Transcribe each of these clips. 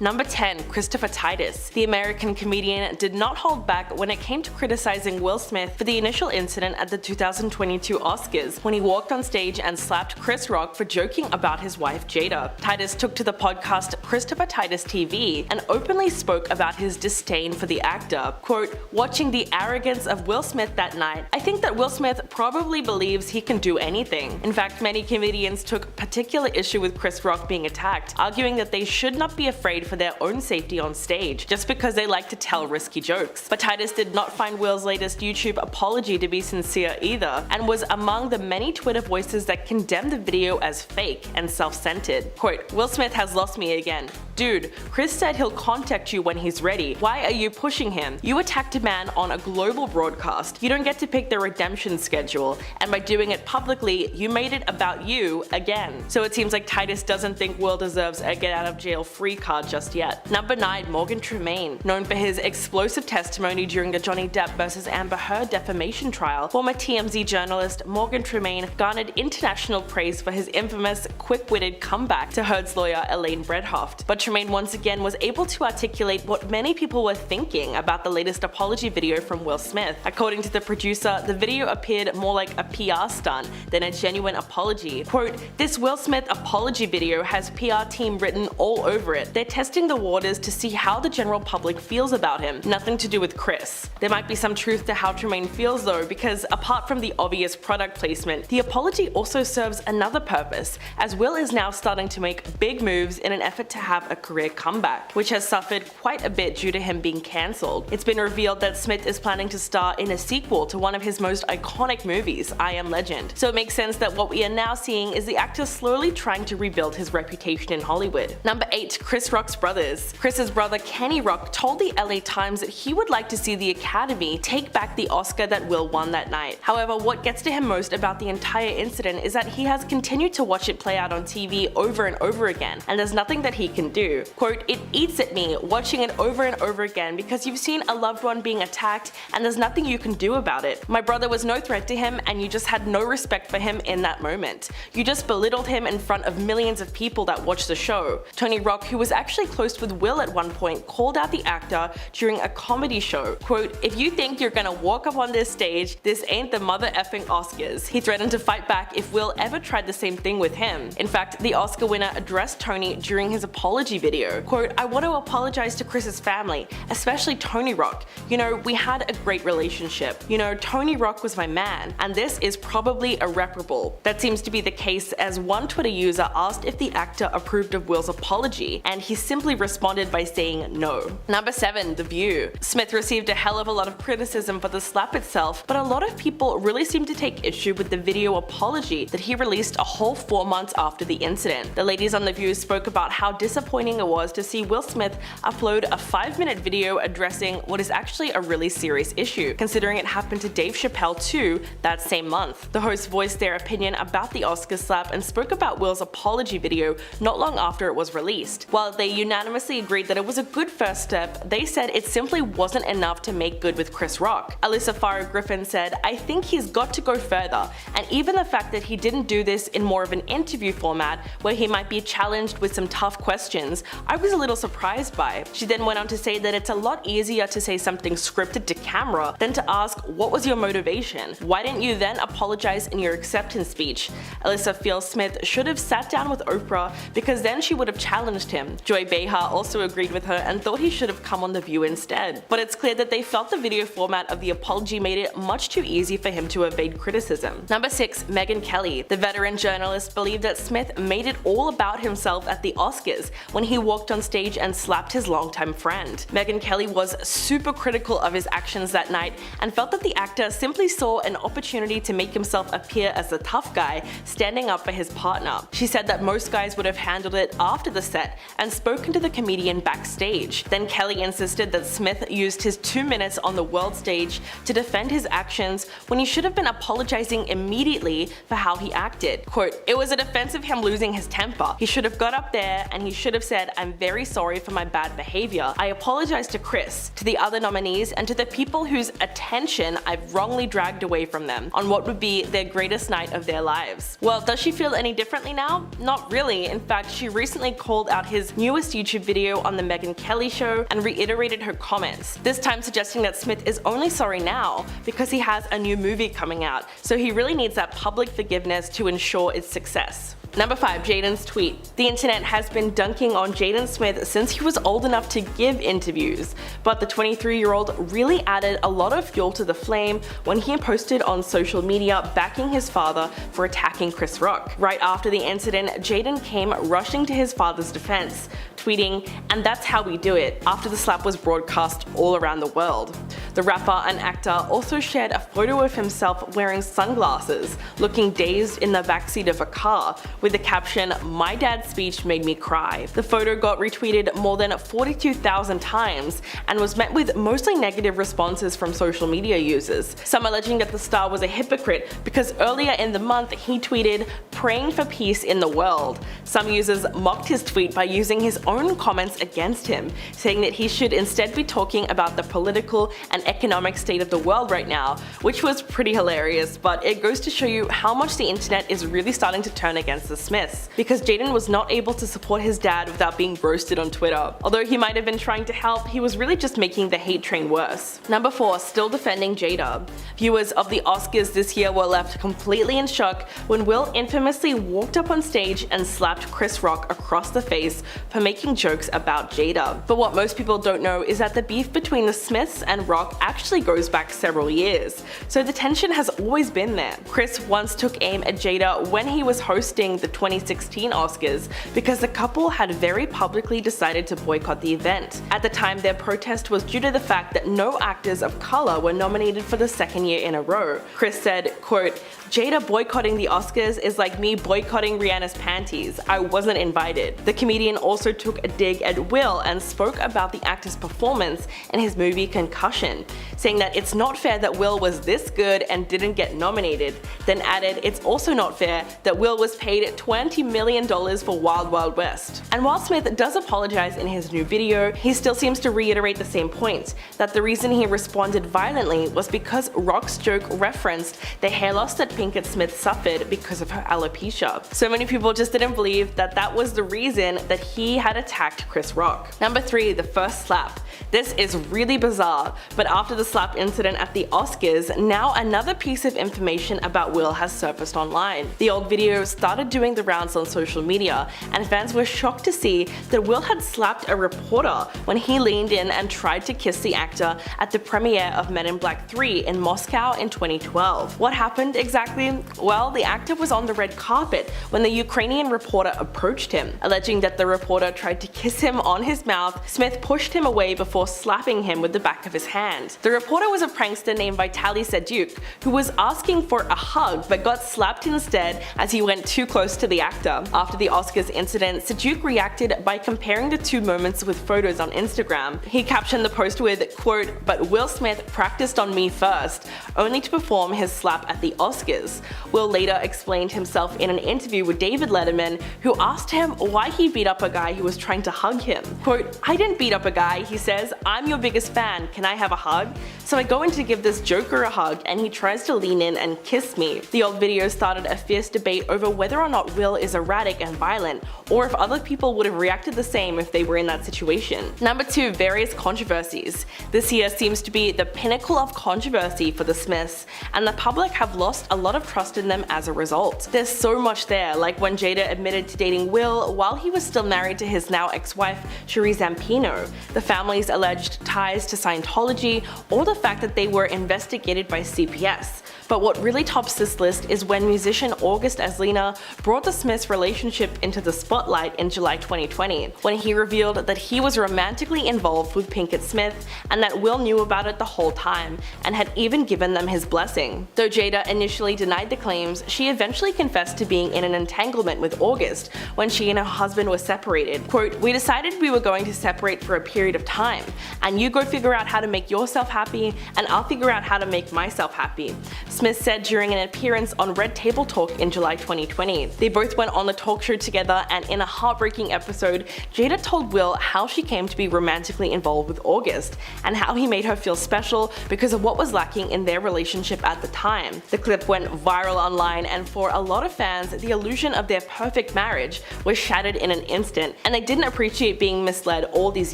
Number 10. Christopher Titus. The American comedian did not hold back when it came to criticizing Will Smith for the initial incident at the 2022 Oscars when he walked on stage and slapped Chris Rock for joking about his wife Jada. Titus took to the podcast Christopher Titus TV and openly spoke about his disdain for the actor. Quote, "Watching the arrogance of Will Smith that night, I think that Will Smith probably believes he can do anything." In fact, many comedians took particular issue with Chris Rock being attacked, arguing that they should not be afraid for their own safety on stage, just because they like to tell risky jokes. But Titus did not find Will's latest YouTube apology to be sincere either, and was among the many Twitter voices that condemned the video as fake and self-centered. Quote, "Will Smith has lost me again. Dude, Chris said he'll contact you when he's ready. Why are you pushing him? You attacked a man on a global broadcast. You don't get to pick the redemption schedule, and by doing it publicly, you made it about you again." So it seems like Titus doesn't think Will deserves a get out of jail free card just yet. Number 9. Morgan Tremaine. Known for his explosive testimony during the Johnny Depp vs. Amber Heard defamation trial, former TMZ journalist Morgan Tremaine garnered international praise for his infamous, quick-witted comeback to Heard's lawyer Elaine Bredhoft. But Tremaine once again was able to articulate what many people were thinking about the latest apology video from Will Smith. According to the producer, the video appeared more like a PR stunt than a genuine apology. Quote, "This Will Smith apology video has PR team written all over it. They're testing the waters to see how the general public feels about him. Nothing to do with Chris." There might be some truth to how Tremaine feels though, because apart from the obvious product placement, the apology also serves another purpose, as Will is now starting to make big moves in an effort to have a career comeback, which has suffered quite a bit due to him being cancelled. It's been revealed that Smith is planning to star in a sequel to one of his most iconic movies, I Am Legend. So it makes sense that what we are now seeing is the actor slowly trying to rebuild his reputation in Hollywood. Number 8. Chris Rock's brothers. Chris's brother Kenny Rock told the LA Times that he would like to see the Academy take back the Oscar that Will won that night. However, what gets to him most about the entire incident is that he has continued to watch it play out on TV over and over again, and there's nothing that he can do. Quote, "It eats at me watching it over and over again because you've seen a loved one being attacked and there's nothing you can do about it. My brother was no threat to him and you just had no respect for him in that moment. You just belittled him in front of millions of people that watched the show." Tony Rock, who was actually close with Will at one point, called out the actor during a comedy show. Quote, "If you think you're gonna walk up on this stage, this ain't the mother effing Oscars." He threatened to fight back if Will ever tried the same thing with him. In fact, the Oscar winner addressed Tony during his apology video. Quote, "I want to apologize to Chris's family, especially Tony Rock. You know, we had a great relationship. You know, Tony Rock was my man, and this is probably irreparable." That seems to be the case, as one Twitter user asked if the actor approved of Will's apology, and he simply responded by saying no. Number 7. The View. Smith received a hell of a lot of criticism for the slap itself, but a lot of people really seem to take issue with the video apology that he released a whole 4 months after the incident. The ladies on The View spoke about how disappointing it was to see Will Smith upload a 5-minute video addressing what is actually a really serious issue, considering it happened to Dave Chappelle too that same month. The hosts voiced their opinion about the Oscar slap and spoke about Will's apology video not long after it was released. While they unanimously agreed that it was a good first step, they said it simply wasn't enough to make good with Chris Rock. Alyssa Farah Griffin said, "I think he's got to go further, and even the fact that he didn't do this in more of an interview format where he might be challenged with some tough questions, I was a little surprised by." She then went on to say that it's a lot easier to say something scripted to camera than to ask, "What was your motivation? Why didn't you then apologize in your acceptance speech?" Alyssa feels Smith should have sat down with Oprah because then she would have challenged him. Joy Behar also agreed with her and thought he should have come on The View instead. But it's clear that they felt the video format of the apology made it much too easy for him to evade criticism. Number 6. Megyn Kelly. The veteran journalist believed that Smith made it all about himself at the Oscars when he walked on stage and slapped his longtime friend. Megyn Kelly was super critical of his actions that night and felt that the actor simply saw an opportunity to make himself appear as the tough guy standing up for his partner. She said that most guys would have handled it after the set and spoken to the comedian backstage. Then Kelly insisted that Smith used his 2 minutes on the world stage to defend his actions when he should have been apologizing immediately for how he acted. Quote, "It was a defense of him losing his temper. He should have got up there and he should have said, "I'm very sorry for my bad behavior. I apologize to Chris, to the other nominees, and to the people whose attention I've wrongly dragged away from them on what would be their greatest night of their lives." Well, does she feel any differently now? Not really. In fact, she recently called out his newest YouTube video on the Megyn Kelly show and reiterated her comments, this time suggesting that Smith is only sorry now because he has a new movie coming out, so he really needs that public forgiveness to ensure its success. Number 5. Jaden's tweet. The internet has been dunking on Jaden Smith since he was old enough to give interviews, but the 23-year-old really added a lot of fuel to the flame when he posted on social media backing his father for attacking Chris Rock. Right after the incident, Jaden came rushing to his father's defense, tweeting, "And that's how we do it," after the slap was broadcast all around the world. The rapper and actor also shared a photo of himself wearing sunglasses, looking dazed in the backseat of a car, with the caption, "My dad's speech made me cry." The photo got retweeted more than 42,000 times and was met with mostly negative responses from social media users, some alleging that the star was a hypocrite because earlier in the month he tweeted, "Praying for peace in the world." Some users mocked his tweet by using his own comments against him, saying that he should instead be talking about the political and economic state of the world right now, which was pretty hilarious, but it goes to show you how much the internet is really starting to turn against the Smiths, because Jaden was not able to support his dad without being roasted on Twitter. Although he might have been trying to help, he was really just making the hate train worse. Number 4. Still defending Jada. Viewers of the Oscars this year were left completely in shock when Will infamously walked up on stage and slapped Chris Rock across the face for making jokes about Jada. But what most people don't know is that the beef between the Smiths and Rock actually goes back several years, so the tension has always been there. Chris once took aim at Jada when he was hosting the 2016 Oscars because the couple had very publicly decided to boycott the event. At the time, their protest was due to the fact that no actors of color were nominated for the second year in a row. Chris said, quote, "Jada boycotting the Oscars is like me boycotting Rihanna's panties. I wasn't invited." The comedian also took a dig at Will and spoke about the actor's performance in his movie Concussion, saying that it's not fair that Will was this good and didn't get nominated, then added it's also not fair that Will was paid $20 million for Wild Wild West. And while Smith does apologize in his new video, he still seems to reiterate the same point, that the reason he responded violently was because Rock's joke referenced the hair loss that Pinkett Smith suffered because of her alopecia. So many people just didn't believe that that was the reason that he had attacked Chris Rock. Number 3. The first slap. This is really bizarre, but after the slap incident at the Oscars, now another piece of information about Will has surfaced online. The old video started doing the rounds on social media, and fans were shocked to see that Will had slapped a reporter when he leaned in and tried to kiss the actor at the premiere of Men in Black 3 in Moscow in 2012. What happened exactly? Well, the actor was on the red carpet when the Ukrainian reporter approached him, alleging that the reporter tried to kiss him on his mouth. Smith pushed him away before slapping him with the back of his hand. The reporter was a prankster named Vitaly Seduk, who was asking for a hug but got slapped instead as he went too close to the actor. After the Oscars incident, Seduk reacted by comparing the two moments with photos on Instagram. He captioned the post with, quote, "But Will Smith practiced on me first, only to perform his slap at the Oscars." Will later explained himself in an interview with David Letterman, who asked him why he beat up a guy who was trying to hug him. Quote, "I didn't beat up a guy," he says, "I'm your biggest fan, can I have a hug?" So I go in to give this joker a hug and he tries to lean in and kiss me. The old video started a fierce debate over whether or not Will is erratic and violent, or if other people would have reacted the same if they were in that situation. Number 2. Various controversies. This year seems to be the pinnacle of controversy for the Smiths, and the public have lost a lot of trust in them as a result. There's so much there, like when Jada admitted to dating Will while he was still married to his now ex-wife Sheree Zampino, the family's alleged ties to Scientology, or the fact that they were investigated by CPS. But what really tops this list is when musician August Alsina brought the Smiths' relationship into the spotlight in July 2020, when he revealed that he was romantically involved with Pinkett Smith and that Will knew about it the whole time and had even given them his blessing. Though Jada initially denied the claims, she eventually confessed to being in an entanglement with August when she and her husband were separated. Quote, "We decided we were going to separate for a period of time, and you go figure out how to make yourself happy, and I'll figure out how to make myself happy. Smith said during an appearance on Red Table Talk in July 2020. They both went on the talk show together, and in a heartbreaking episode, Jada told Will how she came to be romantically involved with August, and how he made her feel special because of what was lacking in their relationship at the time. The clip went viral online, and for a lot of fans, the illusion of their perfect marriage was shattered in an instant, and they didn't appreciate being misled all these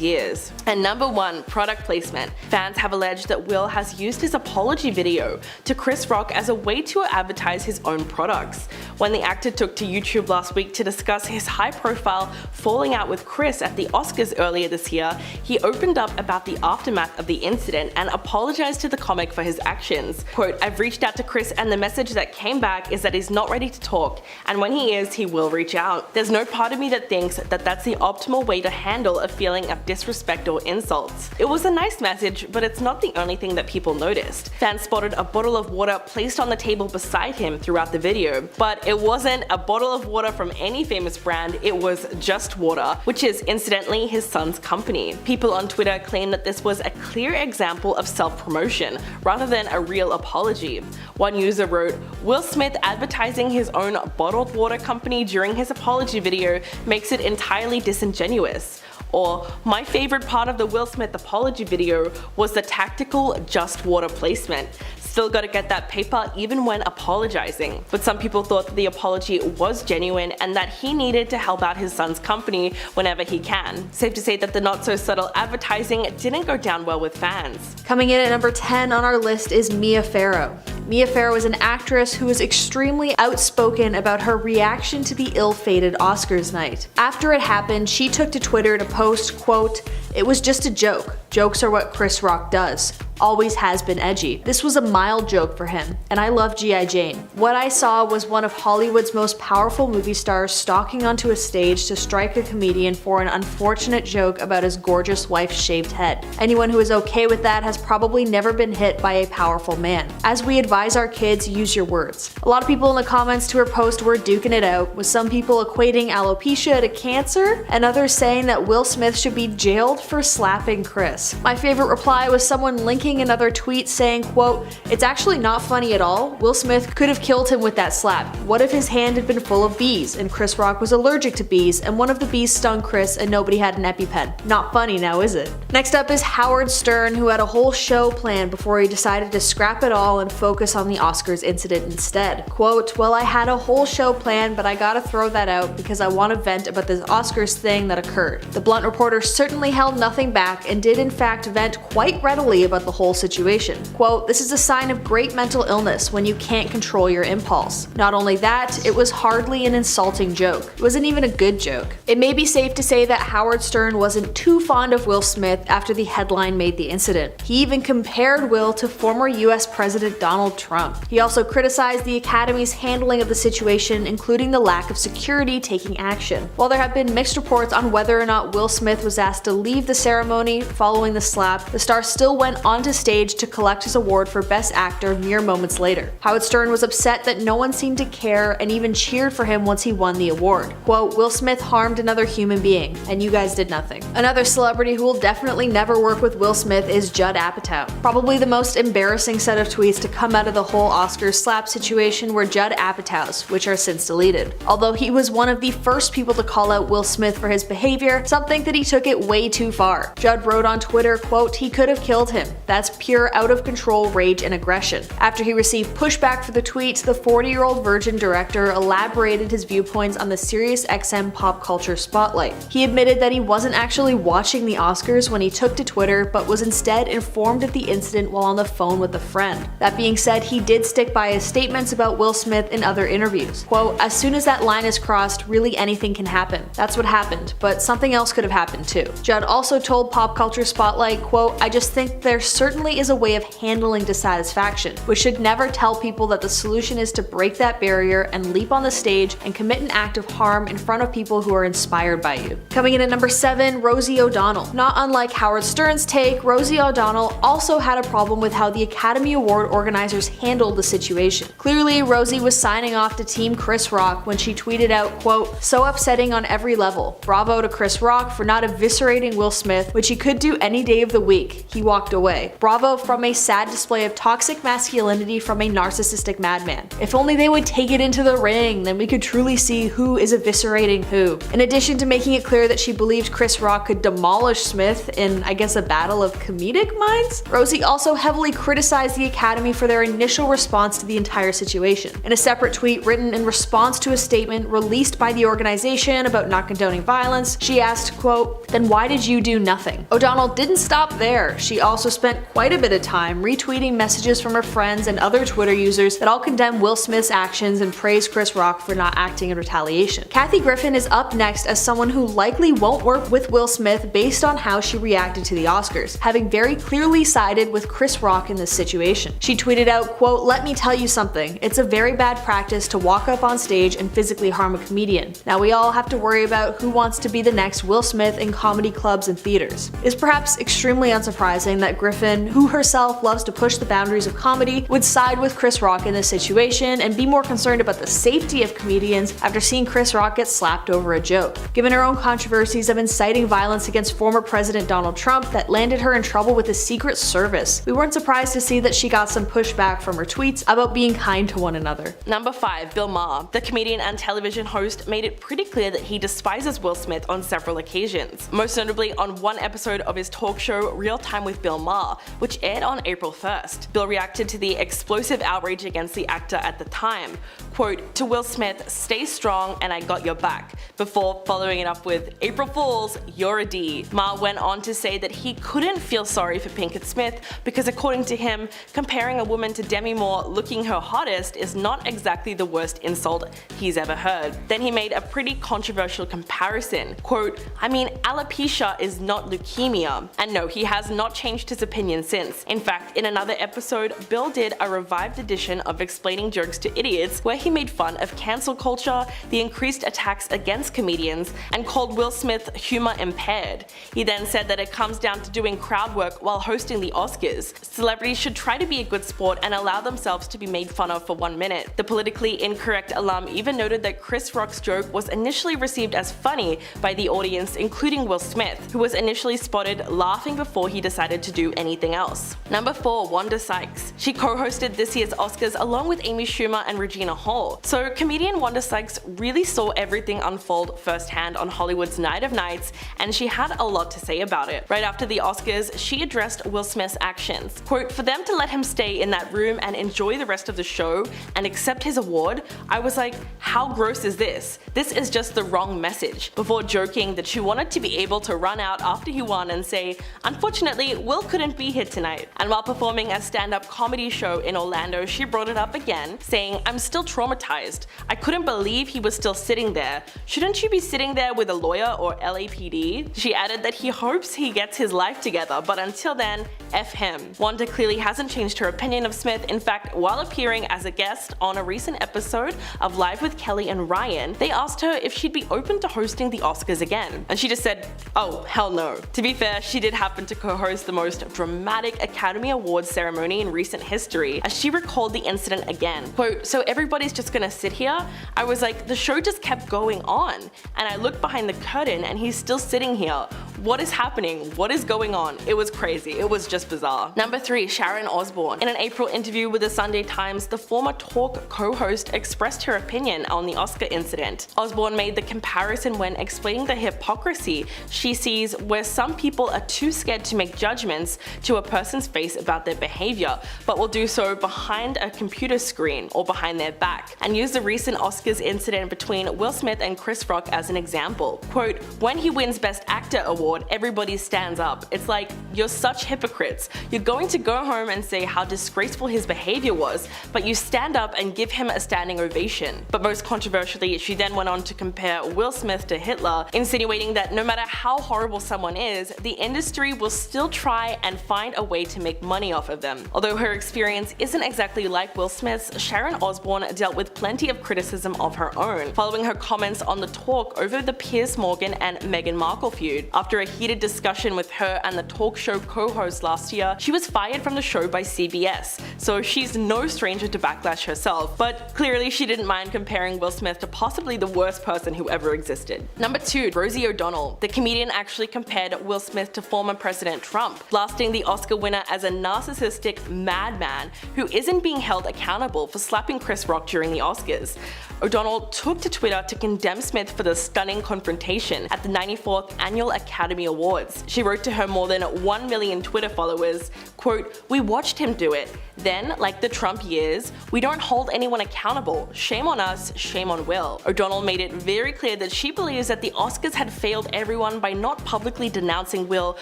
years. And number 1, product placement. Fans have alleged that Will has used his apology video to Chris Rock as a way to advertise his own products. When the actor took to YouTube last week to discuss his high-profile falling out with Chris at the Oscars earlier this year, he opened up about the aftermath of the incident and apologized to the comic for his actions. Quote, "I've reached out to Chris and the message that came back is that he's not ready to talk, and when he is, he will reach out. There's no part of me that thinks that that's the optimal way to handle a feeling of disrespect or insults." It was a nice message, but it's not the only thing that people noticed. Fans spotted a bottle of water placed on the table beside him throughout the video, but it wasn't a bottle of water from any famous brand, it was Just Water, which is incidentally his son's company. People on Twitter claim that this was a clear example of self-promotion, rather than a real apology. One user wrote, "Will Smith advertising his own bottled water company during his apology video makes it entirely disingenuous." Or, "My favorite part of the Will Smith apology video was the tactical Just Water placement. Still gotta get that paper even when apologizing." But some people thought that the apology was genuine and that he needed to help out his son's company whenever he can. Safe to say that the not-so-subtle advertising didn't go down well with fans. Coming in at number 10 on our list is Mia Farrow. Mia Farrow is an actress who was extremely outspoken about her reaction to the ill-fated Oscars night. After it happened, she took to Twitter to post, quote, "It was just a joke. Jokes are what Chris Rock does. Always has been edgy. This was a mild joke for him, and I love G.I. Jane. What I saw was one of Hollywood's most powerful movie stars stalking onto a stage to strike a comedian for an unfortunate joke about his gorgeous wife's shaved head. Anyone who is okay with that has probably never been hit by a powerful man. As we advise our kids, use your words." A lot of people in the comments to her post were duking it out, with some people equating alopecia to cancer, and others saying that Will Smith should be jailed for slapping Chris. My favorite reply was someone linking another tweet saying, quote, "It's actually not funny at all. Will Smith could have killed him with that slap. What if his hand had been full of bees and Chris Rock was allergic to bees and one of the bees stung Chris and nobody had an EpiPen? Not funny now, is it?" Next up is Howard Stern, who had a whole show planned before he decided to scrap it all and focus on the Oscars incident instead. Quote, "Well, I had a whole show planned, but I gotta throw that out because I want to vent about this Oscars thing that occurred." The blunt reporter certainly held nothing back and did in fact vent quite readily about the whole situation. Quote, "This is a sign of great mental illness when you can't control your impulse. Not only that, it was hardly an insulting joke. It wasn't even a good joke." It may be safe to say that Howard Stern wasn't too fond of Will Smith after the headline made the incident. He even compared Will to former US President Donald Trump. He also criticized the Academy's handling of the situation, including the lack of security taking action. While there have been mixed reports on whether or not Will Smith was asked to leave the ceremony following the slap, the star still went onto stage to collect his award for Best Actor mere moments later. Howard Stern was upset that no one seemed to care and even cheered for him once he won the award. Quote, "Will Smith harmed another human being, and you guys did nothing." Another celebrity who will definitely never work with Will Smith is Judd Apatow. Probably the most embarrassing set of tweets to come out of the whole Oscars slap situation were Judd Apatow's, which are since deleted. Although he was one of the first people to call out Will Smith for his behavior, some think that he took it way too far. Judd wrote on Twitter, quote, "He could have killed him. That's pure out-of-control rage and aggression." After he received pushback for the tweet, the 40-year-old Virgin director elaborated his viewpoints on the SiriusXM pop culture spotlight. He admitted that he wasn't actually watching the Oscars when he took to Twitter, but was instead informed of the incident while on the phone with a friend. That being said, he did stick by his statements about Will Smith in other interviews. Quote, "As soon as that line is crossed, really anything can happen. That's what happened, but something else could have happened too." Judd also told Pop Culture Spotlight, quote, "I just think there certainly is a way of handling dissatisfaction. We should never tell people that the solution is to break that barrier and leap on the stage and commit an act of harm in front of people who are inspired by you." Coming in at number 7, Rosie O'Donnell. Not unlike Howard Stern's take, Rosie O'Donnell also had a problem with how the Academy Award organizers handled the situation. Clearly, Rosie was signing off to Team Chris Rock when she tweeted out, quote, "So upsetting on every level. Bravo to Chris Rock for not eviscerating Will Smith, which he could do any day of the week. He walked away. say. Bravo from a sad display of toxic masculinity from a narcissistic madman. If only they would take it into the ring, then we could truly see who is eviscerating who. In addition to making it clear that she believed Chris Rock could demolish Smith in, I guess, a battle of comedic minds, Rosie also heavily criticized the Academy for their initial response to the entire situation. In a separate tweet written in response to a statement released by the organization about not condoning violence, she asked, quote, "Then why did you do nothing?" O'Donnell didn't stop there. She also spent quite a bit of time retweeting messages from her friends and other Twitter users that all condemn Will Smith's actions and praise Chris Rock for not acting in retaliation. Kathy Griffin is up next as someone who likely won't work with Will Smith based on how she reacted to the Oscars, having very clearly sided with Chris Rock in this situation. She tweeted out, quote, "Let me tell you something. It's a very bad practice to walk up on stage and physically harm a comedian. Now we all have to worry about who wants to be the next Will Smith in comedy clubs and theaters." It's perhaps extremely unsurprising that Griffin, who herself loves to push the boundaries of comedy, would side with Chris Rock in this situation and be more concerned about the safety of comedians after seeing Chris Rock get slapped over a joke. Given her own controversies of inciting violence against former President Donald Trump that landed her in trouble with the Secret Service, we weren't surprised to see that she got some pushback from her tweets about being kind to one another. Number 5. Bill Maher. The comedian and television host made it pretty clear that he despises Will Smith on several occasions, most notably on one episode of his talk show Real Time with Bill Maher, which aired on April 1st. Bill reacted to the explosive outrage against the actor at the time. Quote, "To Will Smith, stay strong and I got your back," before following it up with, "April Fools, you're a D." Maher went on to say that he couldn't feel sorry for Pinkett Smith because according to him, comparing a woman to Demi Moore looking her hottest is not exactly the worst insult he's ever heard. Then he made a pretty controversial comparison. Quote, "I mean, alopecia is not leukemia." And no, he has not changed his opinion since. In fact, in another episode, Bill did a revived edition of Explaining Jokes to Idiots where he made fun of cancel culture, the increased attacks against comedians, and called Will Smith humor impaired. He then said that it comes down to doing crowd work while hosting the Oscars. Celebrities should try to be a good sport and allow themselves to be made fun of for 1 minute. The politically incorrect alum even noted that Chris Rock's joke was initially received as funny by the audience, including Will Smith, who was initially spotted laughing before he decided to do anything else. Number 4. Wanda Sykes. She co-hosted this year's Oscars along with Amy Schumer and Regina Hall. So comedian Wanda Sykes really saw everything unfold firsthand on Hollywood's Night of Nights, and she had a lot to say about it. Right after the Oscars, she addressed Will Smith's actions. Quote, "For them to let him stay in that room and enjoy the rest of the show and accept his award, I was like, how gross is this? This is just the wrong message," before joking that she wanted to be able to run out after he won and say, "Unfortunately, Will couldn't be here tonight." And while performing a stand-up comedy show in Orlando, she brought it up again, saying, "I'm still traumatized. I couldn't believe he was still sitting there. Shouldn't you be sitting there with a lawyer or LAPD?" She added that he hopes he gets his life together, but until then, F him. Wanda clearly hasn't changed her opinion of Smith. In fact, while appearing as a guest on a recent episode of Live with Kelly and Ryan, they asked her if she'd be open to hosting the Oscars again. And she just said, "Oh, hell no." To be fair, she did happen to co-host the most dramatic Academy Awards ceremony in recent history, as she recalled the incident again. Quote, "So everybody's just gonna sit here? I was like, the show just kept going on, and I looked behind the curtain and he's still sitting here. What is happening? What is going on? It was crazy. It was just bizarre." Number 3. Sharon Osbourne. In an April interview with the Sunday Times, the former talk co-host expressed her opinion on the Oscar incident. Osbourne made the comparison when explaining the hypocrisy she sees where some people are too scared to make judgments to a person's face about their behavior, but will do so behind a computer screen or behind their back, and used the recent Oscars incident between Will Smith and Chris Rock as an example. Quote, "When he wins Best Actor award, everybody stands up. It's like, you're such hypocrites. You're going to go home and say how disgraceful his behavior was, but you stand up and give him a standing ovation." But most controversially, she then went on to compare Will Smith to Hitler, insinuating that no matter how horrible someone is, the industry will still try and find a way to make money off of them. Although her experience isn't exactly like Will Smith's, Sharon Osbourne dealt with plenty of criticism of her own, following her comments on the talk over the Piers Morgan and Meghan Markle feud. After a heated discussion with her and the talk show co-host last year, she was fired from the show by CBS, so she's no stranger to backlash herself, but clearly she didn't mind comparing Will Smith to possibly the worst person who ever existed. Number 2. Rosie O'Donnell. The comedian actually compared Will Smith to former President Trump, blasting the Oscar winner as a narcissistic madman who isn't being held accountable for slapping Chris Rock during the Oscars. O'Donnell took to Twitter to condemn Smith for the stunning confrontation at the 94th Annual Academy Awards. She wrote to her more than 1 million Twitter followers, quote, "We watched him do it. Then, like the Trump years, we don't hold anyone accountable. Shame on us, shame on Will." O'Donnell made it very clear that she believes that the Oscars had failed everyone by not publicly denouncing Will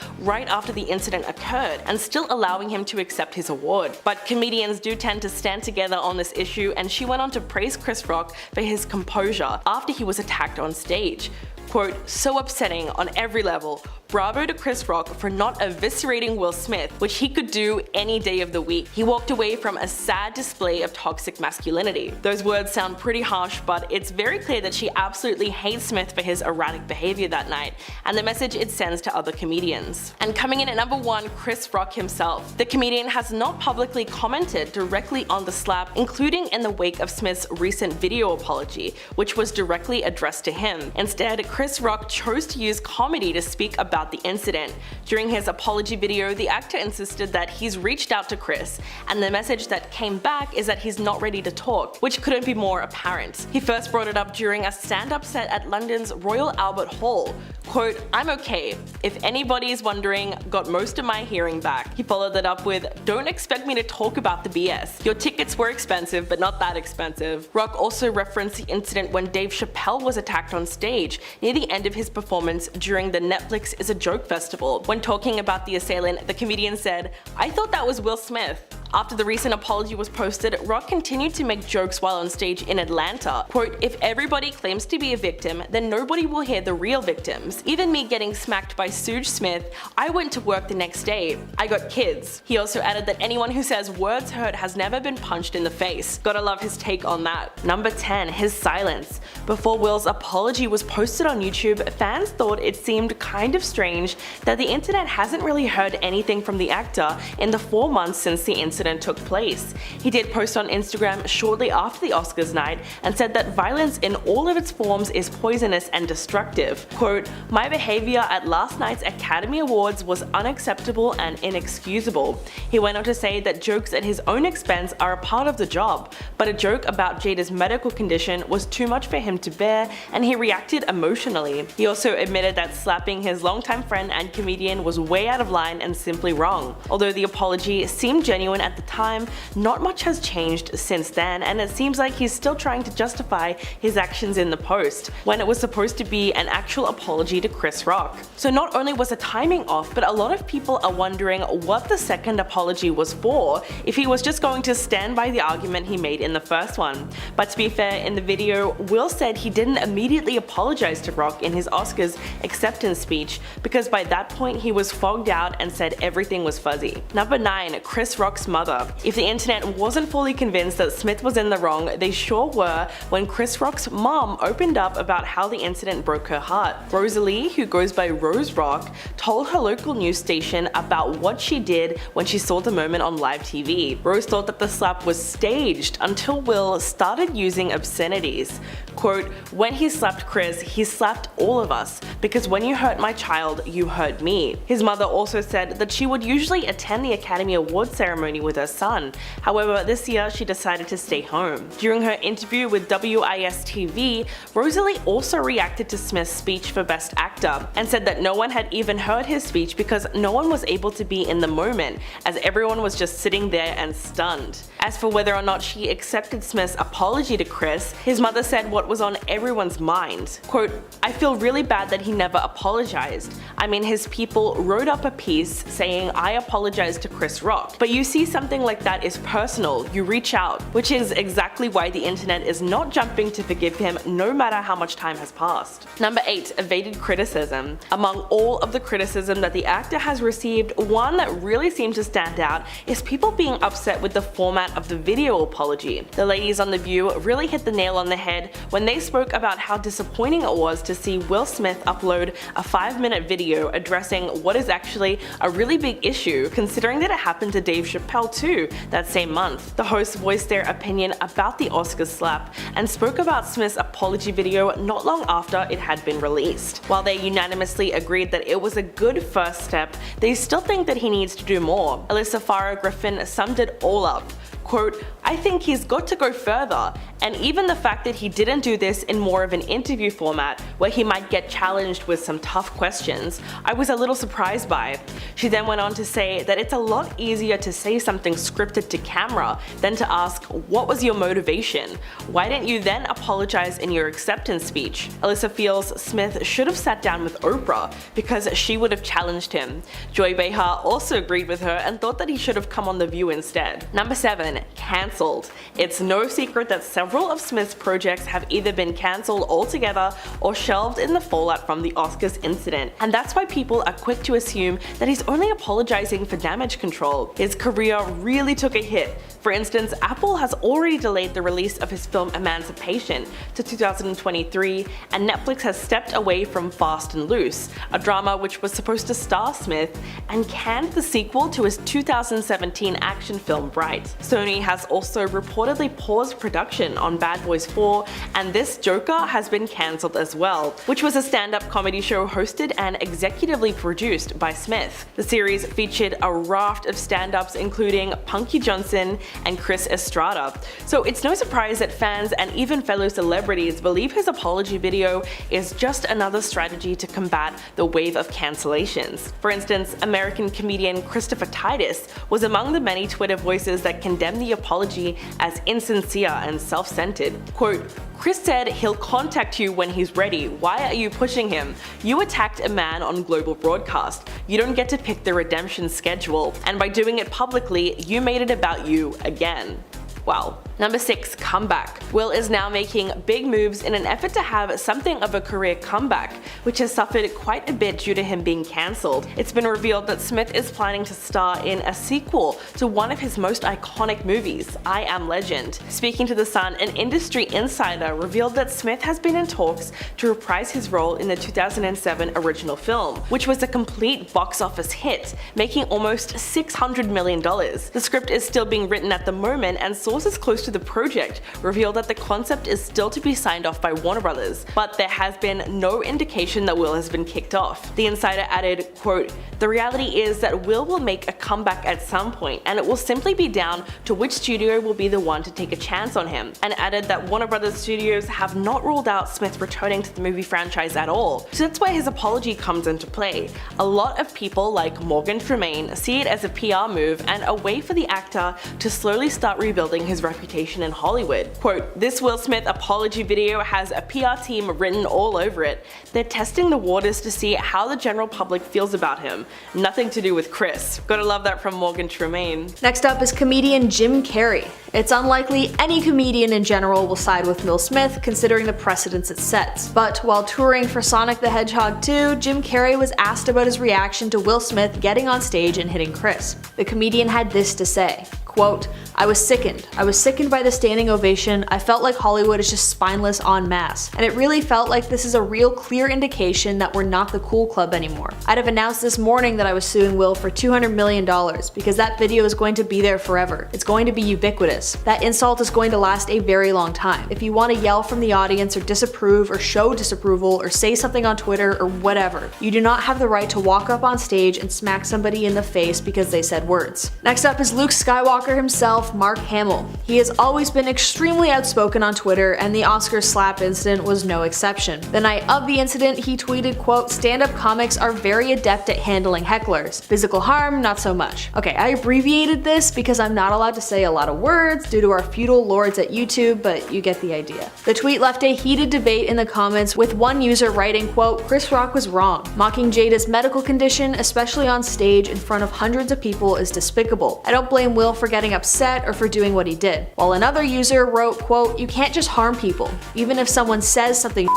right after the incident occurred and still allowing him to accept his award. But comedians do tend to stand together on this issue, and she went on to praise Chris Rock for his composure after he was attacked on stage. Quote, "So upsetting on every level. Bravo to Chris Rock for not eviscerating Will Smith, which he could do any day of the week. He walked away from a sad display of toxic masculinity." Those words sound pretty harsh, but it's very clear that she absolutely hates Smith for his erratic behavior that night, and the message it sends to other comedians. And coming in at number 1, Chris Rock himself. The comedian has not publicly commented directly on the slap, including in the wake of Smith's recent video apology, which was directly addressed to him. Instead, Chris Rock chose to use comedy to speak about the incident. During his apology video, the actor insisted that he's reached out to Chris, and the message that came back is that he's not ready to talk, which couldn't be more apparent. He first brought it up during a stand-up set at London's Royal Albert Hall. Quote, "I'm okay. If anybody's wondering, got most of my hearing back." He followed that up with, "Don't expect me to talk about the BS. Your tickets were expensive, but not that expensive." Rock also referenced the incident when Dave Chappelle was attacked on stage near the end of his performance during the Netflix Is a Joke festival. When talking about the assailant, the comedian said, "I thought that was Will Smith." After the recent apology was posted, Rock continued to make jokes while on stage in Atlanta. Quote, "If everybody claims to be a victim, then nobody will hear the real victims. Even me getting smacked by Suge Smith, I went to work the next day. I got kids." He also added that anyone who says words hurt has never been punched in the face. Gotta love his take on that. Number 10. His silence. Before Will's apology was posted on YouTube, fans thought it seemed kind of strange that the internet hasn't really heard anything from the actor in the 4 months since the incident took place. He did post on Instagram shortly after the Oscars night and said that violence in all of its forms is poisonous and destructive. Quote, "My behavior at last night's Academy Awards was unacceptable and inexcusable." He went on to say that jokes at his own expense are a part of the job, but a joke about Jada's medical condition was too much for him to bear, and he reacted emotionally. He also admitted that slapping his longtime friend and comedian was way out of line and simply wrong. Although the apology seemed genuine at the time, not much has changed since then, and it seems like he's still trying to justify his actions in the post, when it was supposed to be an actual apology to Chris Rock. So not only was the timing off, but a lot of people are wondering what the second apology was for, if he was just going to stand by the argument he made in the first one. But to be fair, in the video, Will said he didn't immediately apologize to Rock in his Oscars acceptance speech, because by that point he was fogged out and said everything was fuzzy. Number 9. Chris Rock's mother. If the internet wasn't fully convinced that Smith was in the wrong, they sure were when Chris Rock's mom opened up about how the incident broke her heart. Rosalie, who goes by Rose Rock, told her local news station about what she did when she saw the moment on live TV. Rose thought that the slap was staged until Will started using obscenities. Quote, "When he slapped Chris, he slapped all of us, because when you hurt my child, you hurt me." His mother also said that she would usually attend the Academy Awards ceremony with her son. However, this year she decided to stay home. During her interview with WIS-TV, Rosalie also reacted to Smith's speech for Best Actor and said that no one had even heard his speech because no one was able to be in the moment, as everyone was just sitting there and stunned. As for whether or not she accepted Smith's apology to Chris, his mother said what was on everyone's mind. Quote, "I feel really bad that he never apologized. I mean, his people wrote up a piece saying I apologized to Chris Rock, but you see some something like that is personal, you reach out, which is exactly why the internet is not jumping to forgive him no matter how much time has passed. Number 8. Evaded criticism. Among all of the criticism that the actor has received, one that really seems to stand out is people being upset with the format of the video apology. The ladies on The View really hit the nail on the head when they spoke about how disappointing it was to see Will Smith upload a 5-minute video addressing what is actually a really big issue, considering that it happened to Dave Chappelle too that same month. The hosts voiced their opinion about the Oscars slap and spoke about Smith's apology video not long after it had been released. While they unanimously agreed that it was a good first step, they still think that he needs to do more. Alyssa Farah Griffin summed it all up. Quote, "I think he's got to go further, and even the fact that he didn't do this in more of an interview format where he might get challenged with some tough questions, I was a little surprised by." She then went on to say that it's a lot easier to say something scripted to camera than to ask, "What was your motivation? Why didn't you then apologize in your acceptance speech?" Alyssa feels Smith should have sat down with Oprah because she would have challenged him. Joy Behar also agreed with her and thought that he should have come on The View instead. Number 7. Cancelled. It's no secret that several of Smith's projects have either been cancelled altogether or shelved in the fallout from the Oscars incident, and that's why people are quick to assume that he's only apologizing for damage control. His career really took a hit. For instance, Apple has already delayed the release of his film Emancipation to 2023, and Netflix has stepped away from Fast and Loose, a drama which was supposed to star Smith, and canned the sequel to his 2017 action film Bright. Sony has also reportedly paused production on Bad Boys 4, and this Joker has been cancelled as well, which was a stand-up comedy show hosted and executively produced by Smith. The series featured a raft of stand-ups including Punky Johnson and Chris Estrada, so it's no surprise that fans and even fellow celebrities believe his apology video is just another strategy to combat the wave of cancellations. For instance, American comedian Christopher Titus was among the many Twitter voices that condemned the apology as insincere and self-centered. Quote, "Chris said he'll contact you when he's ready. Why are you pushing him? You attacked a man on global broadcast. You don't get to pick the redemption schedule. And by doing it publicly, you made it about you again." Wow. Number 6. Comeback. Will is now making big moves in an effort to have something of a career comeback, which has suffered quite a bit due to him being cancelled. It's been revealed that Smith is planning to star in a sequel to one of his most iconic movies, I Am Legend. Speaking to The Sun, an industry insider revealed that Smith has been in talks to reprise his role in the 2007 original film, which was a complete box office hit, making almost $600 million. The script is still being written at the moment, and sources close to the project revealed that the concept is still to be signed off by Warner Brothers, but there has been no indication that Will has been kicked off. The insider added, quote, "The reality is that Will make a comeback at some point, and it will simply be down to which studio will be the one to take a chance on him," and added that Warner Brothers Studios have not ruled out Smith returning to the movie franchise at all. So that's where his apology comes into play. A lot of people like Morgan Tremaine see it as a PR move and a way for the actor to slowly start rebuilding his reputation in Hollywood. Quote, "This Will Smith apology video has a PR team written all over it. They're testing the waters to see how the general public feels about him. Nothing to do with Chris." Gotta love that from Morgan Tremaine. Next up is comedian Jim Carrey. It's unlikely any comedian in general will side with Will Smith considering the precedents it sets. But while touring for Sonic the Hedgehog 2, Jim Carrey was asked about his reaction to Will Smith getting on stage and hitting Chris. The comedian had this to say. Quote, "I was sickened. I was sickened by the standing ovation. I felt like Hollywood is just spineless en masse. And it really felt like this is a real clear indication that we're not the cool club anymore. I'd have announced this morning that I was suing Will for $200 million because that video is going to be there forever. It's going to be ubiquitous. That insult is going to last a very long time. If you want to yell from the audience or disapprove or show disapproval or say something on Twitter or whatever, you do not have the right to walk up on stage and smack somebody in the face because they said words." Next up is Luke Skywalker himself, Mark Hamill. He has always been extremely outspoken on Twitter, and the Oscar slap incident was no exception. The night of the incident, he tweeted, quote, "Stand-up comics are very adept at handling hecklers. Physical harm, not so much." Okay, I abbreviated this because I'm not allowed to say a lot of words due to our feudal lords at YouTube, but you get the idea. The tweet left a heated debate in the comments, with one user writing, quote, "Chris Rock was wrong. Mocking Jada's medical condition, especially on stage in front of hundreds of people, is despicable. I don't blame Will for getting upset or for doing what he did. While another user wrote, quote, "You can't just harm people, even if someone says something.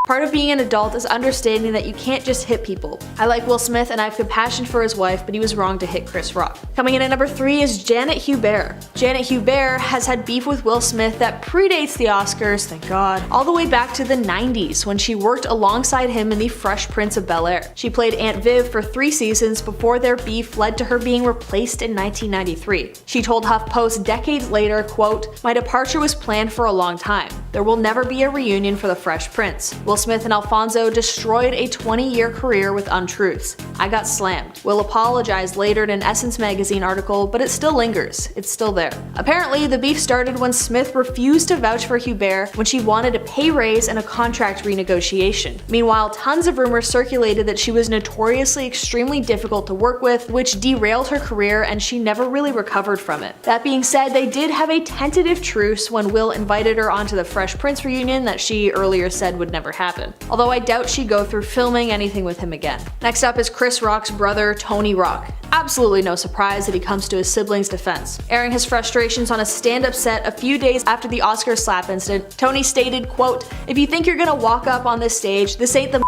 Part of being an adult is understanding that you can't just hit people. I like Will Smith and I have compassion for his wife, but he was wrong to hit Chris Rock." Coming in at number 3 is Janet Hubert. Janet Hubert has had beef with Will Smith that predates the Oscars, thank God, all the way back to the 90s when she worked alongside him in The Fresh Prince of Bel-Air. She played Aunt Viv for 3 seasons before their beef led to her being replaced in 1993. She told HuffPost decades later, quote, "My departure was planned for a long time. There will never be a reunion for The Fresh Prince. Will Smith and Alfonso destroyed a 20-year career with untruths. I got slammed. Will apologized later in an Essence magazine article, but it still lingers. It's still there." Apparently, the beef started when Smith refused to vouch for Hubert when she wanted a pay raise and a contract renegotiation. Meanwhile, tons of rumors circulated that she was notoriously extremely difficult to work with, which derailed her career and she never really recovered from it. That being said, they did have a tentative truce when Will invited her onto the Fresh Prince reunion that she earlier said would never happen. Although I doubt she'd go through filming anything with him again. Next up is Chris Rock's brother, Tony Rock. Absolutely no surprise that he comes to his sibling's defense. Airing his frustrations on a stand-up set a few days after the Oscar slap incident, Tony stated, quote, "If you think you're gonna walk up on this stage, this ain't the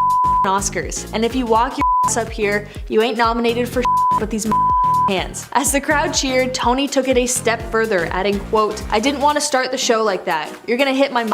Oscars. And if you walk your ass up here, you ain't nominated for but these hands." As the crowd cheered, Tony took it a step further, adding, quote, "I didn't want to start the show like that. You're gonna hit my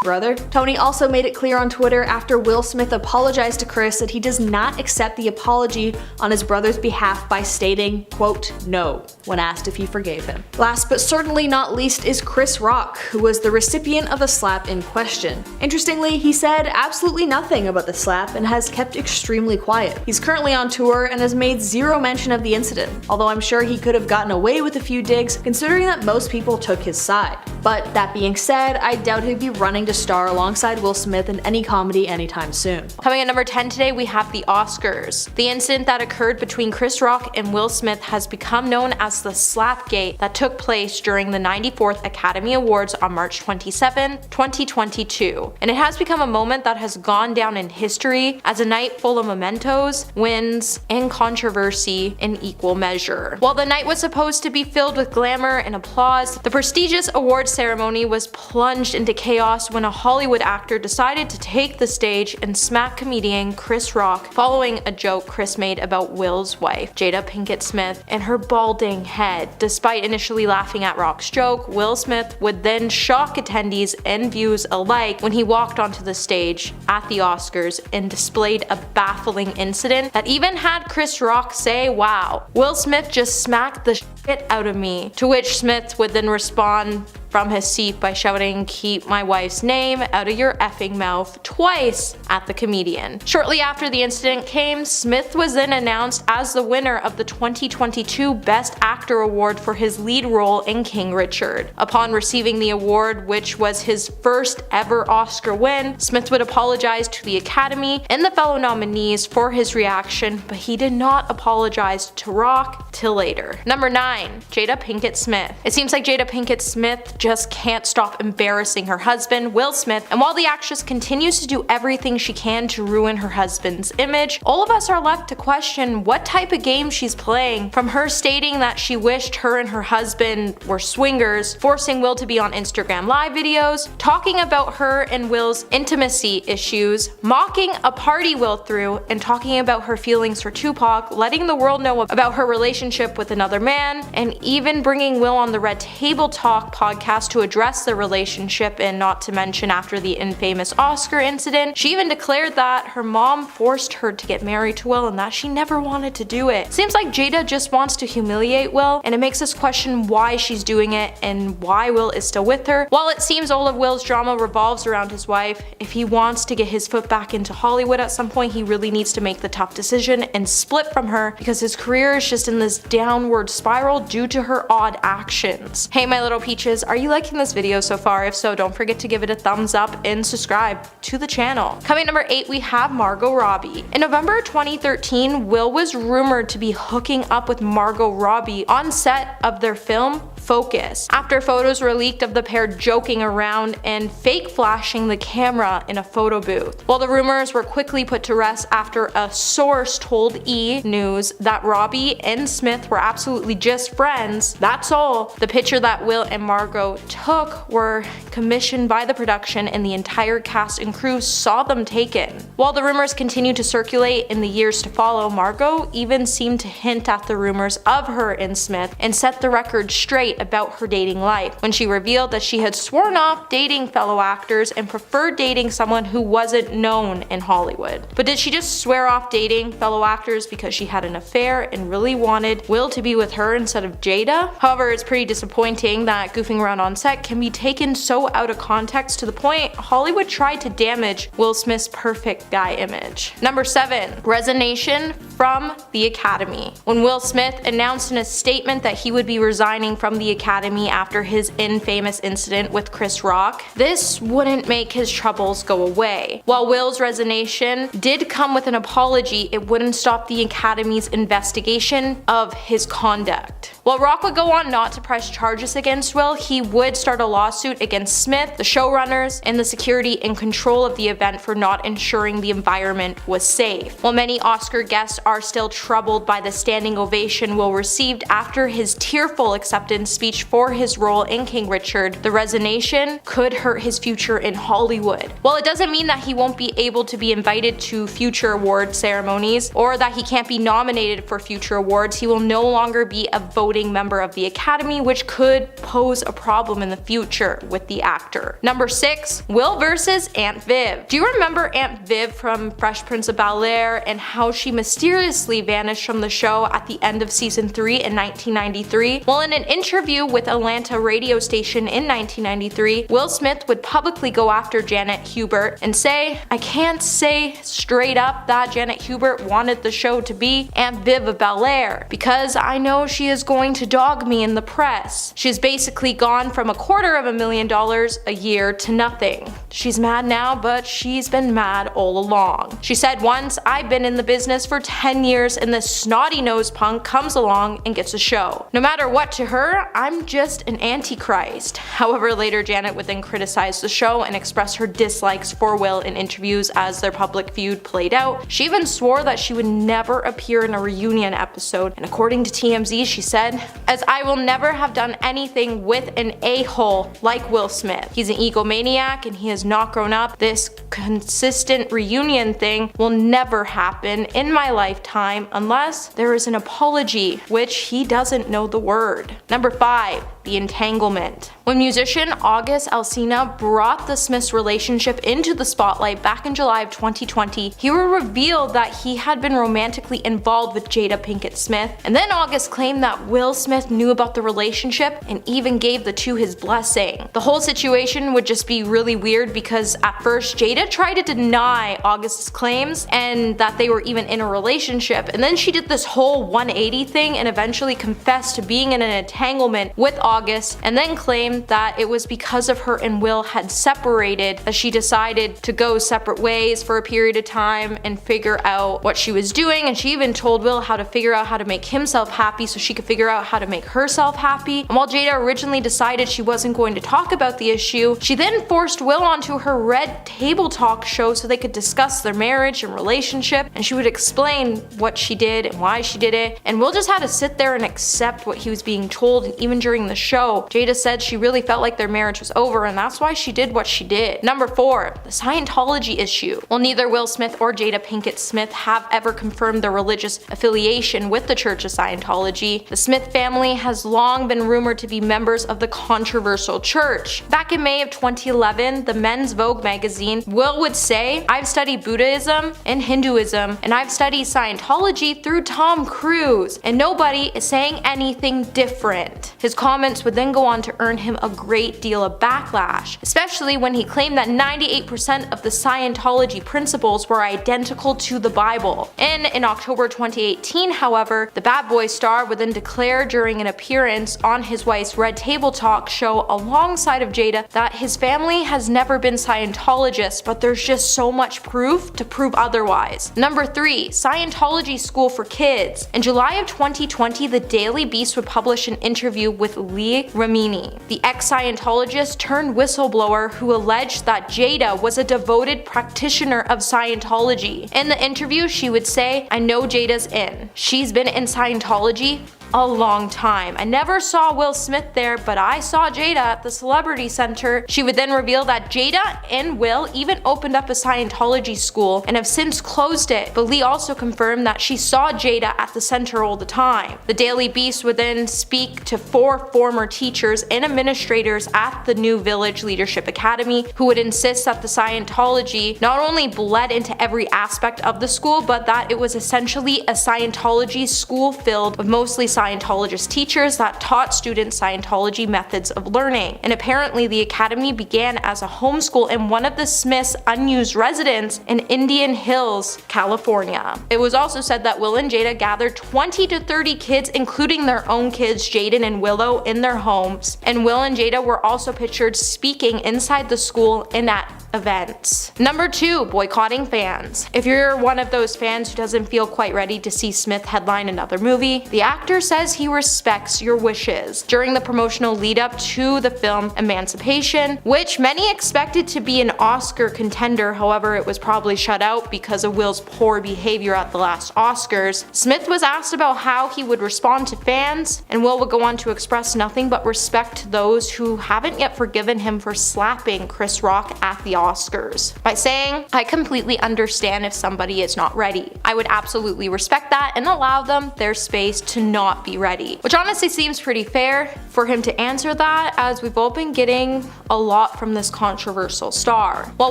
brother." Tony also made it clear on Twitter after Will Smith apologized to Chris that he does not accept the apology on his brother's behalf by stating, quote, "No," when asked if he forgave him. Last but certainly not least is Chris Rock, who was the recipient of the slap in question. Interestingly, he said absolutely nothing about the slap and has kept extremely quiet. He's currently on tour and has made zero mention of the incident, although I'm sure he could have gotten away with a few digs considering that most people took his side. But that being said, I doubt he'd be running to star alongside Will Smith in any comedy anytime soon. Coming at number 10 today, we have the Oscars. The incident that occurred between Chris Rock and Will Smith has become known as the Slapgate that took place during the 94th Academy Awards on March 27, 2022. And it has become a moment that has gone down in history as a night full of mementos, wins, and controversy in equal measure. While the night was supposed to be filled with glamour and applause, the prestigious awards ceremony was plunged into chaos when a Hollywood actor decided to take the stage and smack comedian Chris Rock following a joke Chris made about Will's wife, Jada Pinkett Smith, and her balding head. Despite initially laughing at Rock's joke, Will Smith would then shock attendees and viewers alike when he walked onto the stage at the Oscars and displayed a baffling incident that even had Chris Rock say, "Wow, Will Smith just smacked the shit out of me," to which Smith would then respond from his seat by shouting, "Keep my wife's name out of your effing mouth," twice at the comedian. Shortly after the incident came, Smith was then announced as the winner of the 2022 Best Actor Award for his lead role in King Richard. Upon receiving the award, which was his first ever Oscar win, Smith would apologize to the Academy and the fellow nominees for his reaction, but he did not apologize to Rock till later. Number 9, Jada Pinkett Smith. It seems like Jada Pinkett Smith just can't stop embarrassing her husband, Will Smith, and while the actress continues to do everything she can to ruin her husband's image, all of us are left to question what type of game she's playing, from her stating that she wished her and her husband were swingers, forcing Will to be on Instagram live videos, talking about her and Will's intimacy issues, mocking a party Will threw, and talking about her feelings for Tupac, letting the world know about her relationship with another man, and even bringing Will on the Red Table Talk podcast to address the relationship. And not to mention, after the infamous Oscar incident, she even declared that her mom forced her to get married to Will and that she never wanted to do it. Seems like Jada just wants to humiliate Will, and it makes us question why she's doing it and why Will is still with her. While it seems all of Will's drama revolves around his wife, if he wants to get his foot back into Hollywood at some point, he really needs to make the tough decision and split from her, because his career is just in this downward spiral due to her odd actions. Hey my little peaches, are you liking this video so far? If so, don't forget to give it a thumbs up and subscribe to the channel. Coming number 8, we have Margot Robbie. In November 2013, Will was rumored to be hooking up with Margot Robbie on set of their film focus after photos were leaked of the pair joking around and fake flashing the camera in a photo booth. While the rumors were quickly put to rest after a source told E! News that Robbie and Smith were absolutely just friends, that's all. The picture that Will and Margot took were commissioned by the production and the entire cast and crew saw them taken. While the rumors continued to circulate in the years to follow, Margot even seemed to hint at the rumors of her and Smith and set the record straight about her dating life when she revealed that she had sworn off dating fellow actors and preferred dating someone who wasn't known in Hollywood. But did she just swear off dating fellow actors because she had an affair and really wanted Will to be with her instead of Jada? However, it's pretty disappointing that goofing around on set can be taken so out of context to the point Hollywood tried to damage Will Smith's perfect guy image. Number 7. Resignation from the Academy. When Will Smith announced in a statement that he would be resigning from the Academy after his infamous incident with Chris Rock, this wouldn't make his troubles go away. While Will's resignation did come with an apology, it wouldn't stop the Academy's investigation of his conduct. While Rock would go on not to press charges against Will, he would start a lawsuit against Smith, the showrunners, and the security and control of the event for not ensuring the environment was safe. While many Oscar guests are still troubled by the standing ovation Will received after his tearful acceptance speech for his role in King Richard, the resignation could hurt his future in Hollywood. While it doesn't mean that he won't be able to be invited to future award ceremonies or that he can't be nominated for future awards, he will no longer be a voting member of the Academy, which could pose a problem in the future with the actor. Number 6. Will versus Aunt Viv. Do you remember Aunt Viv from Fresh Prince of Bel-Air and how she mysteriously vanished from the show at the end of season 3 in 1993? Well, in an interview with Atlanta radio station in 1993, Will Smith would publicly go after Janet Hubert and say, "I can't say straight up that Janet Hubert wanted the show to be Aunt Viv of Bel-Air because I know she is going to dog me in the press. She's basically gone from $250,000 a year to nothing. She's mad now, but she's been mad all along." She said once, "I've been in the business for 10 years and this snotty-nosed punk comes along and gets a show. No matter what to her, I'm just an antichrist." However, later Janet would then criticize the show and express her dislikes for Will in interviews as their public feud played out. She even swore that she would never appear in a reunion episode, and according to TMZ, she said, "As I will never have done anything with an a-hole like Will Smith. He's an egomaniac and he has not grown up. This consistent reunion thing will never happen in my lifetime unless there is an apology," which he doesn't know the word. Number 5. The entanglement. When musician August Alsina brought the Smiths' relationship into the spotlight back in July of 2020, he revealed that he had been romantically involved with Jada Pinkett Smith, and then August claimed that Will Smith knew about the relationship and even gave the two his blessing. The whole situation would just be really weird because at first Jada tried to deny August's claims and that they were even in a relationship, and then she did this whole 180 thing and eventually confessed to being in an entanglement with August, and then claimed that it was because of her and Will had separated that she decided to go separate ways for a period of time and figure out what she was doing, and she even told Will how to figure out how to make himself happy so she could figure out how to make herself happy. And while Jada originally decided she wasn't going to talk about the issue, she then forced Will onto her Red Table Talk show so they could discuss their marriage and relationship, and she would explain what she did and why she did it, and Will just had to sit there and accept what he was being told. And even during the show, Jada said she really felt like their marriage was over, and that's why she did what she did. Number 4. The Scientology issue. While neither Will Smith or Jada Pinkett Smith have ever confirmed their religious affiliation with the Church of Scientology, the Smith family has long been rumored to be members of the controversial church. Back in May of 2011, the Men's Vogue magazine, Will would say, "I've studied Buddhism and Hinduism, and I've studied Scientology through Tom Cruise, and nobody is saying anything different." His comments would then go on to earn him a great deal of backlash, especially when he claimed that 98% of the Scientology principles were identical to the Bible. And in October 2018, however, the Bad Boy star would then declare during an appearance on his wife's Red Table Talk show alongside of Jada that his family has never been Scientologists, but there's just so much proof to prove otherwise. Number 3. Scientology School for Kids. In July of 2020, the Daily Beast would publish an interview with Lee Ramini, the ex-Scientologist turned whistleblower who alleged that Jada was a devoted practitioner of Scientology. In the interview, she would say, "I know Jada's in. She's been in Scientology a long time. I never saw Will Smith there, but I saw Jada at the Celebrity Center." She would then reveal that Jada and Will even opened up a Scientology school and have since closed it, but Lee also confirmed that she saw Jada at the center all the time. The Daily Beast would then speak to 4 former teachers and administrators at the New Village Leadership Academy who would insist that the Scientology not only bled into every aspect of the school, but that it was essentially a Scientology school filled with mostly Scientologist teachers that taught students Scientology methods of learning. And apparently the academy began as a homeschool in one of the Smiths' unused residence in Indian Hills, California. It was also said that Will and Jada gathered 20 to 30 kids, including their own kids Jaden and Willow, in their homes. And Will and Jada were also pictured speaking inside the school and at events. Number 2, boycotting fans. If you're one of those fans who doesn't feel quite ready to see Smith headline another movie, the actor says he respects your wishes. During the promotional lead up to the film Emancipation, which many expected to be an Oscar contender, however it was probably shut out because of Will's poor behavior at the last Oscars, Smith was asked about how he would respond to fans, and Will would go on to express nothing but respect to those who haven't yet forgiven him for slapping Chris Rock at the Oscars, by saying, "I completely understand if somebody is not ready. I would absolutely respect that and allow them their space to not be ready." Which honestly seems pretty fair for him to answer that, as we've all been getting a lot from this controversial star. While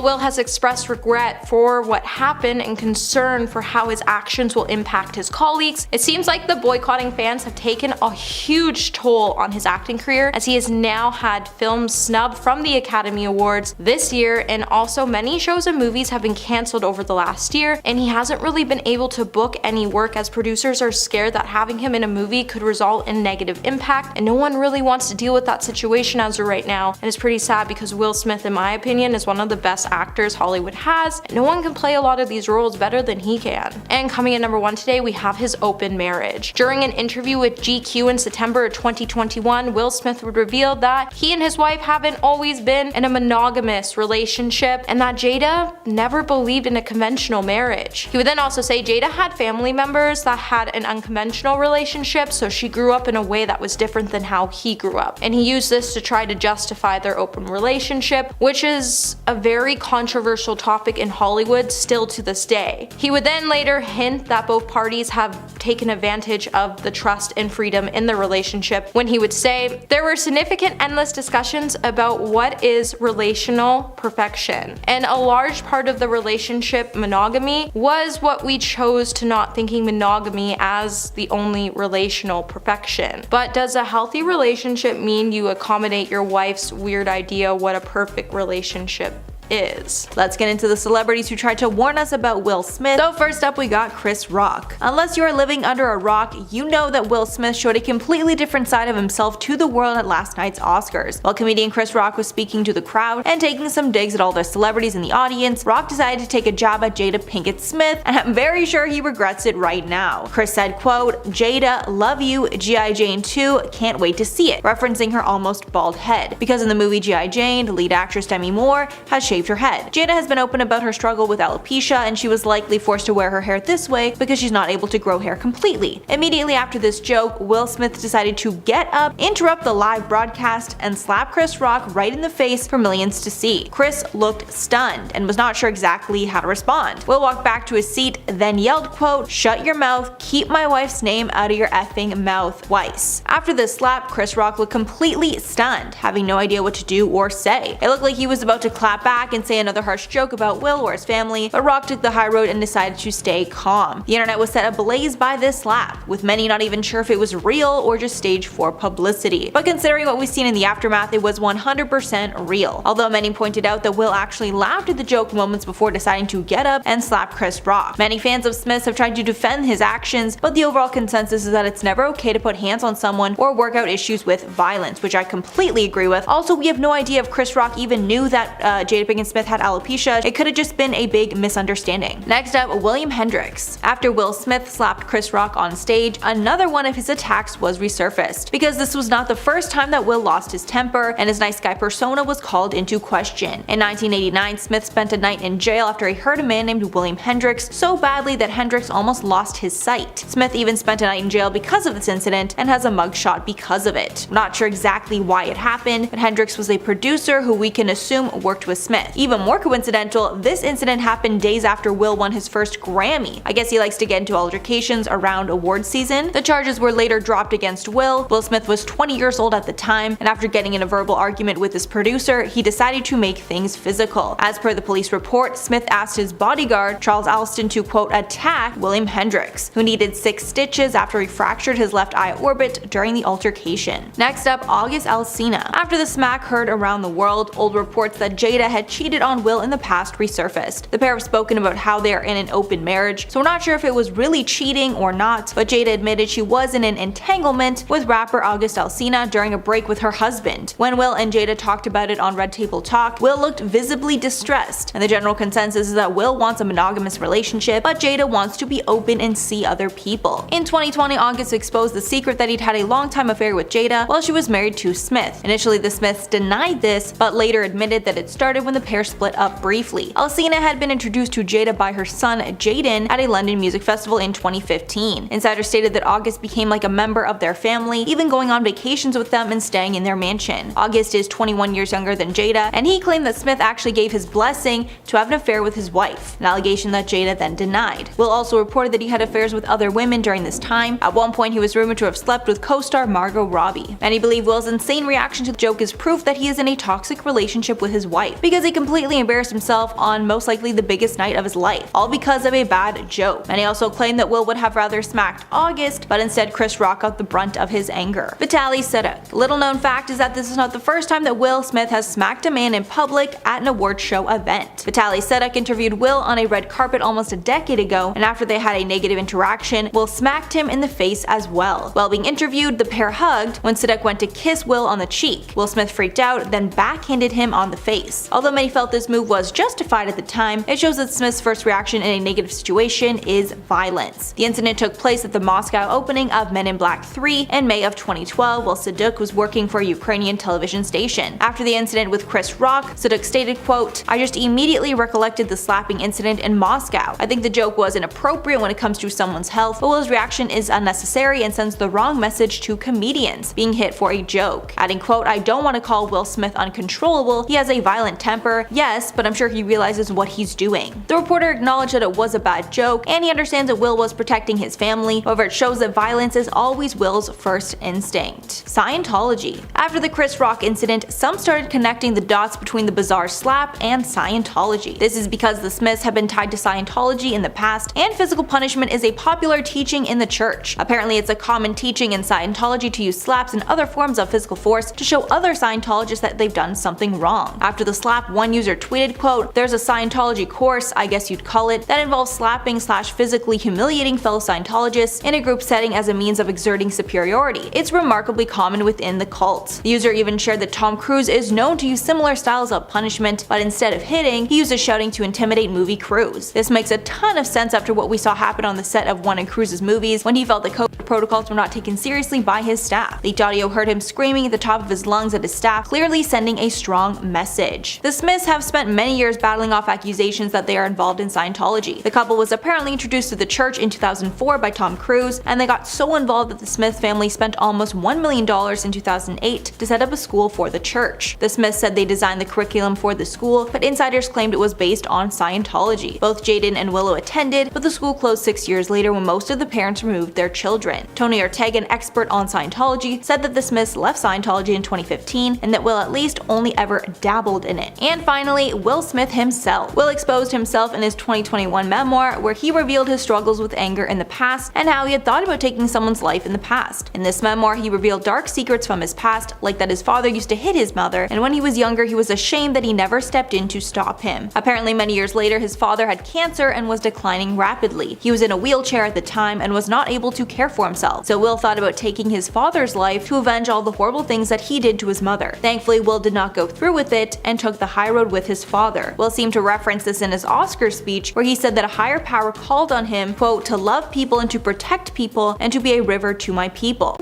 Will has expressed regret for what happened and concern for how his actions will impact his colleagues, it seems like the boycotting fans have taken a huge toll on his acting career, as he has now had films snubbed from the Academy Awards this year, and also many shows and movies have been cancelled over the last year, and he hasn't really been able to book any work as producers are scared that having him in a movie could result in negative impact, and no one really wants to deal with that situation as of right now. And it's pretty sad because Will Smith, in my opinion, is one of the best actors Hollywood has, and no one can play a lot of these roles better than he can. And coming in number 1 today, we have his open marriage. During an interview with GQ in September of 2021, Will Smith would reveal that he and his wife haven't always been in a monogamous relationship, and that Jada never believed in a conventional marriage. He would then also say Jada had family members that had an unconventional relationship, so she grew up in a way that was different than how he grew up. And he used this to try to justify their open relationship, which is a very controversial topic in Hollywood still to this day. He would then later hint that both parties have taken advantage of the trust and freedom in the relationship, when he would say, "There were significant endless discussions about what is relational perfection. And a large part of the relationship monogamy was what we chose to not thinking monogamy as the only relational perfection. But does a healthy relationship mean you accommodate your wife's weird idea what a perfect relationship is?" Let's get into the celebrities who tried to warn us about Will Smith. So first up, we got Chris Rock. Unless you are living under a rock, you know that Will Smith showed a completely different side of himself to the world at last night's Oscars. While comedian Chris Rock was speaking to the crowd and taking some digs at all the celebrities in the audience, Rock decided to take a jab at Jada Pinkett Smith, and I'm very sure he regrets it right now. Chris said, quote, "Jada, love you, G.I. Jane 2, can't wait to see it," referencing her almost bald head. Because in the movie G.I. Jane, the lead actress Demi Moore has shaved her head. Jada has been open about her struggle with alopecia, and she was likely forced to wear her hair this way because she's not able to grow hair completely. Immediately after this joke, Will Smith decided to get up, interrupt the live broadcast, and slap Chris Rock right in the face for millions to see. Chris looked stunned and was not sure exactly how to respond. Will walked back to his seat, then yelled, quote, "Shut your mouth, keep my wife's name out of your effing mouth," twice. After this slap, Chris Rock looked completely stunned, having no idea what to do or say. It looked like he was about to clap back and say another harsh joke about Will or his family, but Rock took the high road and decided to stay calm. The internet was set ablaze by this slap, with many not even sure if it was real or just staged for publicity. But considering what we've seen in the aftermath, it was 100% real. Although many pointed out that Will actually laughed at the joke moments before deciding to get up and slap Chris Rock. Many fans of Smith have tried to defend his actions, but the overall consensus is that it's never okay to put hands on someone or work out issues with violence, which I completely agree with. Also, we have no idea if Chris Rock even knew that Jada tripping and Smith had alopecia, it could have just been a big misunderstanding. Next up, William Hendricks. After Will Smith slapped Chris Rock on stage, another one of his attacks was resurfaced. Because this was not the first time that Will lost his temper, and his nice guy persona was called into question. In 1989, Smith spent a night in jail after he hurt a man named William Hendricks so badly that Hendricks almost lost his sight. Smith even spent a night in jail because of this incident and has a mugshot because of it. I'm not sure exactly why it happened, but Hendricks was a producer who we can assume worked with Smith. Even more coincidental, this incident happened days after Will won his first Grammy. I guess he likes to get into altercations around award season. The charges were later dropped against Will. Will Smith was 20 years old at the time, and after getting in a verbal argument with his producer, he decided to make things physical. As per the police report, Smith asked his bodyguard, Charles Alston, to quote, attack William Hendricks, who needed 6 stitches after he fractured his left eye orbit during the altercation. Next up, August Alsina. After the smack heard around the world, old reports that Jada had cheated on Will in the past resurfaced. The pair have spoken about how they are in an open marriage, so we're not sure if it was really cheating or not, but Jada admitted she was in an entanglement with rapper August Alsina during a break with her husband. When Will and Jada talked about it on Red Table Talk, Will looked visibly distressed, and the general consensus is that Will wants a monogamous relationship, but Jada wants to be open and see other people. In 2020, August exposed the secret that he'd had a long-time affair with Jada while she was married to Smith. Initially, the Smiths denied this, but later admitted that it started when the pair split up briefly. Alsina had been introduced to Jada by her son Jaden at a London music festival in 2015. Insiders stated that August became like a member of their family, even going on vacations with them and staying in their mansion. August is 21 years younger than Jada, and he claimed that Smith actually gave his blessing to have an affair with his wife, an allegation that Jada then denied. Will also reported that he had affairs with other women during this time. At one point, he was rumored to have slept with co-star Margot Robbie. Many believe Will's insane reaction to the joke is proof that he is in a toxic relationship with his wife, because he completely embarrassed himself on most likely the biggest night of his life, all because of a bad joke. Many also claim that Will would have rather smacked August, but instead Chris Rock got the brunt of his anger. Vitaly Seduk. Little known fact is that this is not the first time that Will Smith has smacked a man in public at an award show event. Vitaly Seduk interviewed Will on a red carpet almost a decade ago, and after they had a negative interaction, Will smacked him in the face as well. While being interviewed, the pair hugged when Seduk went to kiss Will on the cheek. Will Smith freaked out, then backhanded him on the face. Although many felt this move was justified at the time, it shows that Smith's first reaction in a negative situation is violence. The incident took place at the Moscow opening of Men in Black 3 in May of 2012 while Seduk was working for a Ukrainian television station. After the incident with Chris Rock, Seduk stated, quote, I just immediately recollected the slapping incident in Moscow. I think the joke was inappropriate when it comes to someone's health, but Will's reaction is unnecessary and sends the wrong message to comedians being hit for a joke. Adding, quote, I don't want to call Will Smith uncontrollable, he has a violent temper, yes, but I'm sure he realizes what he's doing. The reporter acknowledged that it was a bad joke, and he understands that Will was protecting his family, however it shows that violence is always Will's first instinct. Scientology. After the Chris Rock incident, some started connecting the dots between the bizarre slap and Scientology. This is because the Smiths have been tied to Scientology in the past, and physical punishment is a popular teaching in the church. Apparently it's a common teaching in Scientology to use slaps and other forms of physical force to show other Scientologists that they've done something wrong. After the slap, one user tweeted, quote, there's a Scientology course, I guess you'd call it, that involves slapping / physically humiliating fellow Scientologists in a group setting as a means of exerting superiority. It's remarkably common within the cult. The user even shared that Tom Cruise is known to use similar styles of punishment, but instead of hitting, he uses shouting to intimidate movie crews. This makes a ton of sense after what we saw happen on the set of one of Cruise's movies when he felt that COVID protocols were not taken seriously by his staff. Leaked audio heard him screaming at the top of his lungs at his staff, clearly sending a strong message. The Smiths have spent many years battling off accusations that they are involved in Scientology. The couple was apparently introduced to the church in 2004 by Tom Cruise, and they got so involved that the Smith family spent almost $1 million in 2008 to set up a school for the church. The Smiths said they designed the curriculum for the school, but insiders claimed it was based on Scientology. Both Jaden and Willow attended, but the school closed 6 years later when most of the parents removed their children. Tony Ortega, an expert on Scientology, said that the Smiths left Scientology in 2015 and that Will at least only ever dabbled in it. And finally, Will Smith himself. Will exposed himself in his 2021 memoir where he revealed his struggles with anger in the past and how he had thought about taking someone's life in the past. In this memoir, he revealed dark secrets from his past, like that his father used to hit his mother, and when he was younger he was ashamed that he never stepped in to stop him. Apparently many years later his father had cancer and was declining rapidly. He was in a wheelchair at the time and was not able to care for himself, so Will thought about taking his father's life to avenge all the horrible things that he did to his mother. Thankfully, Will did not go through with it and took the high road with his father. Will seemed to reference this in his Oscar speech, where he said that a higher power called on him, quote, to love people and to protect people and to be a river to my people.